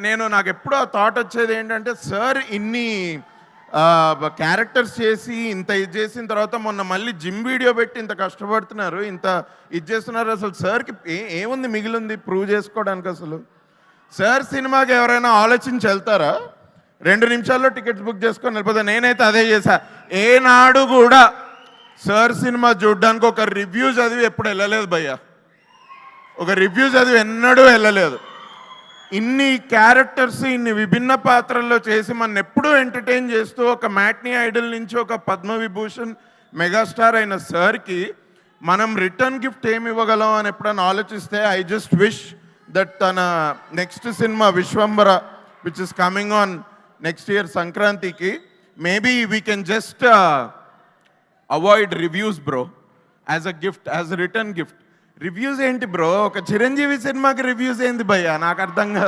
నేను నాకు ఎప్పుడూ ఆ థాట్ వచ్చేది ఏంటంటే, సార్ ఇన్ని క్యారెక్టర్స్ చేసి ఇంత ఇది చేసిన తర్వాత మొన్న మళ్ళీ జిమ్ వీడియో పెట్టి ఇంత కష్టపడుతున్నారు, ఇంత ఇది చేస్తున్నారు. అసలు సార్కి ఏముంది మిగిలింది ప్రూవ్ చేసుకోవడానికి? అసలు సార్ సినిమాకి ఎవరైనా ఆలోచించి వెళ్తారా? 2 నిమిషాల్లో టికెట్స్ బుక్ చేసుకొని వెళ్ళిపోతా. నేనైతే అదే చేశా. ఏనాడు కూడా సార్ సినిమా చూడడానికి ఒక రివ్యూ చదివి ఎప్పుడు వెళ్ళలేదు భయ్యా. ఒక రివ్యూ చదివి ఎన్నడూ వెళ్ళలేదు. ఇన్ని క్యారెక్టర్స్ ఇన్ని విభిన్న పాత్రల్లో చేసి మన ఎప్పుడూ ఎంటర్టైన్ చేస్తూ ఒక మ్యాట్నీ ఐడల్ నుంచి ఒక పద్మవిభూషణ్ మెగాస్టార్ అయిన సార్కి మనం రిటర్న్ గిఫ్ట్ ఏమి ఇవ్వగలం అని ఎప్పుడైనా ఆలోచిస్తే, ఐ జస్ట్ విష్ దట్ తన next cinema Vishwambhara which is coming on next year సంక్రాంతికి, maybe we can just avoid reviews bro, as a gift, as a return gift. Reviews ఏంటి బ్రో? ఒక చిరంజీవి సినిమాకి రివ్యూస్ ఏంది భయ్యా? నాకు అర్థం కాదు.